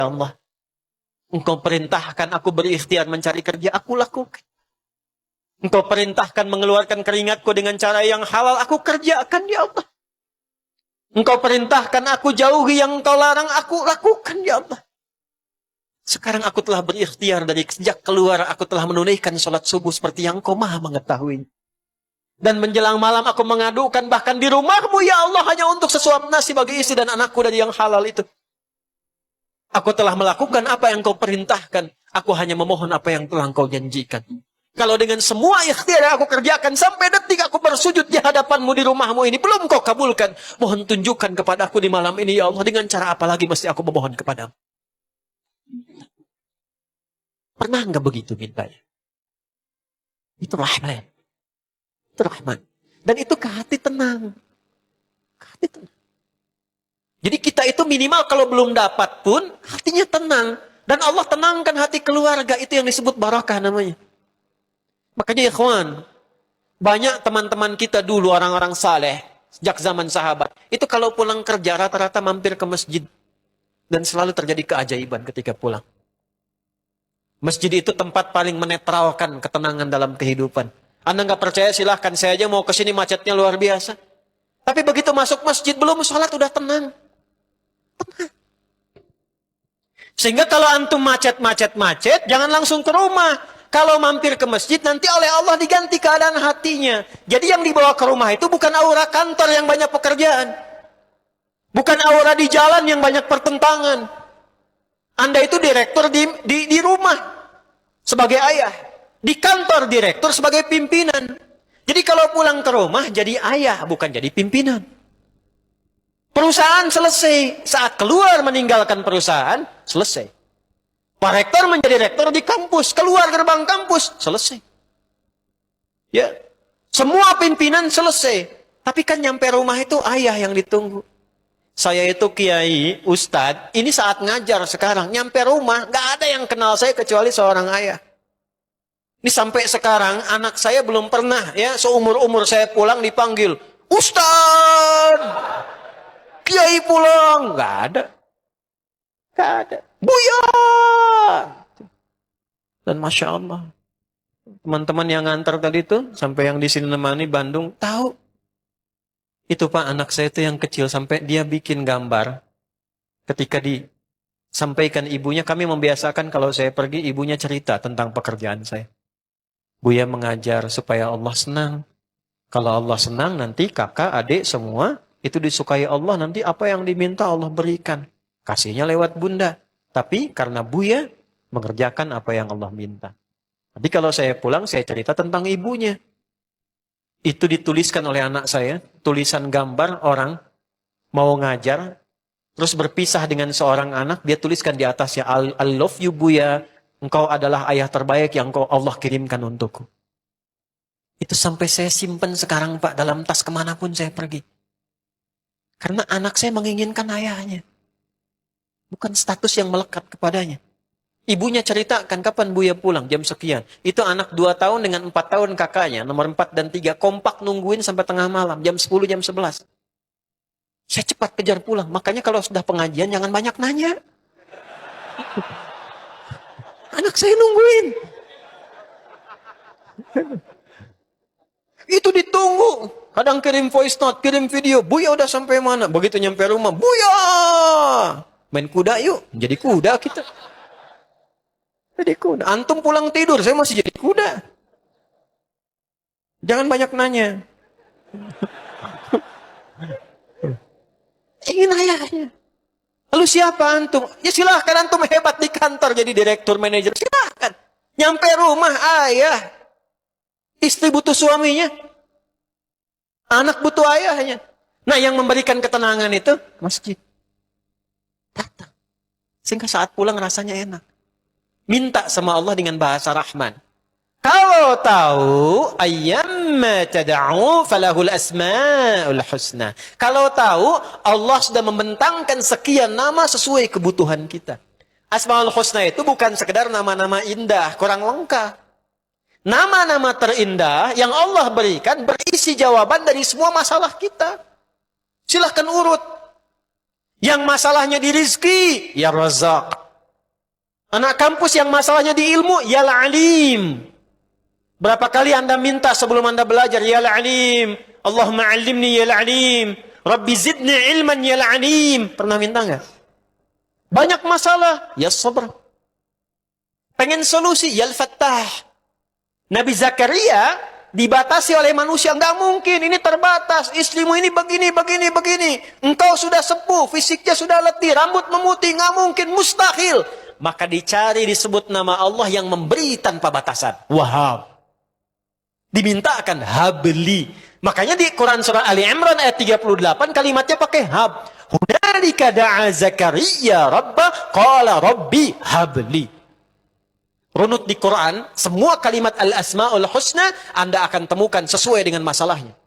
Ya Allah, Engkau perintahkan aku berikhtiar mencari kerja, aku lakukan. Engkau perintahkan mengeluarkan keringatku dengan cara yang halal, aku kerjakan, ya Allah. Engkau perintahkan aku jauhi yang Engkau larang, aku lakukan, ya Allah. Sekarang aku telah berikhtiar dari sejak keluar, aku telah menunaikan sholat subuh seperti yang Engkau maha mengetahui. Dan menjelang malam aku mengadukan bahkan di rumahmu, ya Allah, hanya untuk sesuap nasi bagi istri dan anakku dari yang halal itu. Aku telah melakukan apa yang Kau perintahkan. Aku hanya memohon apa yang telah Kau janjikan. Kalau dengan semua ikhtiar yang aku kerjakan sampai detik aku bersujud di hadapanmu di rumahmu ini belum Kau kabulkan, mohon tunjukkan kepada aku di malam ini, ya Allah, dengan cara apa lagi mesti aku memohon kepadamu. Pernah nggak begitu mintanya? Itu rahmat. Itu rahmat. Dan itu ke hati tenang. Ke hati tenang. Jadi kita itu minimal kalau belum dapat pun hatinya tenang. Dan Allah tenangkan hati keluarga, itu yang disebut barakah namanya. Makanya ikhwan, banyak teman-teman kita dulu orang-orang saleh sejak zaman sahabat. Itu kalau pulang kerja rata-rata mampir ke masjid. Dan selalu terjadi keajaiban ketika pulang. Masjid itu tempat paling menetralkan ketenangan dalam kehidupan. Anda nggak percaya silahkan, saya aja mau ke sini macetnya luar biasa. Tapi begitu masuk masjid belum sholat udah tenang. Tenang. Sehingga kalau antum macet, jangan langsung ke rumah. Kalau mampir ke masjid, nanti oleh Allah diganti keadaan hatinya. Jadi yang dibawa ke rumah itu bukan aura kantor yang banyak pekerjaan. Bukan aura di jalan yang banyak pertentangan. Anda itu direktur di rumah sebagai ayah. Di kantor direktur sebagai pimpinan. Jadi kalau pulang ke rumah jadi ayah, bukan jadi pimpinan. Perusahaan selesai. Saat keluar meninggalkan perusahaan, selesai. Pak Rektor menjadi rektor di kampus, keluar gerbang kampus, selesai. Ya, semua pimpinan selesai. Tapi kan nyampe rumah itu ayah yang ditunggu. Saya itu kiai, ustadz, ini saat ngajar sekarang, nyampe rumah, gak ada yang kenal saya kecuali seorang ayah. Ini sampai sekarang anak saya belum pernah, ya, seumur-umur saya pulang dipanggil, Ustadz, kiai pulang, gak ada. Gak ada. Buya. Dan Masya Allah. Teman-teman yang ngantar tadi itu, sampai yang di sini nemani Bandung, tahu. Itu Pak, anak saya itu yang kecil, sampai dia bikin gambar. Ketika disampaikan ibunya, kami membiasakan kalau saya pergi, ibunya cerita tentang pekerjaan saya. Buya mengajar supaya Allah senang. Kalau Allah senang, nanti kakak, adik, semua, itu disukai Allah, nanti apa yang diminta Allah berikan. Kasihnya lewat bunda. Tapi karena Buya mengerjakan apa yang Allah minta. Tapi kalau saya pulang, saya cerita tentang ibunya. Itu dituliskan oleh anak saya. Tulisan gambar orang mau ngajar. Terus berpisah dengan seorang anak. Dia tuliskan di atasnya, I love you Buya. Engkau adalah ayah terbaik yang Allah kirimkan untukku. Itu sampai saya simpan sekarang Pak. Dalam tas kemanapun saya pergi. Karena anak saya menginginkan ayahnya. Bukan status yang melekat kepadanya. Ibunya ceritakan kapan Buya pulang, jam sekian. Itu anak 2 tahun dengan 4 tahun kakaknya. Nomor 4 dan 3 kompak nungguin sampai tengah malam. Jam 10, jam 11. Saya cepat kejar pulang. Makanya kalau sudah pengajian jangan banyak nanya. Anak saya nungguin. Itu ditunggu. Kadang kirim voice note, kirim video. Buya udah sampai mana? Begitu nyampe rumah, Buya! Main kuda yuk. Jadi kuda kita. Jadi kuda. Antum pulang tidur, saya masih jadi kuda. Jangan banyak nanya. Ingin ayahnya. Lalu siapa antum? Ya silahkan antum hebat di kantor jadi direktur manajer. Silahkan. Nyampe rumah ayah. Istri butuh suaminya. Anak butuh ayahnya. Nah yang memberikan ketenangan itu masjid. Datang. Sehingga saat pulang rasanya enak. Minta sama Allah dengan bahasa Rahman. Kalau tahu ayyamma tad'u falahul asmaul husna. Kalau tahu Allah sudah membentangkan sekian nama sesuai kebutuhan kita. Asmaul husna itu bukan sekedar nama-nama indah, kurang lengkap. Nama-nama terindah yang Allah berikan berisi jawaban dari semua masalah kita. Silahkan urut. Yang masalahnya di rizki, ya Razak. Anak kampus yang masalahnya di ilmu, ya alim. Berapa kali Anda minta sebelum Anda belajar, ya alim. Allahumma alimni ya alim. Rabbi zidni ilman ya alim. Pernah minta enggak? Banyak masalah, ya sabar. Pengen solusi, ya fattah. Nabi Zakaria dibatasi oleh manusia, enggak mungkin, ini terbatas. Istrimu ini begini. Engkau sudah sepuh, fisiknya sudah letih, rambut memutih, enggak mungkin, mustahil. Maka dicari, disebut nama Allah yang memberi tanpa batasan. Wahab. Dimintakan habli. Makanya di Quran surah Ali Imran ayat 38 kalimatnya pakai hab. Hunalika da'a Zakaria rabbah qala rabbi habli. Runut di Quran, semua kalimat al-asma'ul husna Anda akan temukan sesuai dengan masalahnya.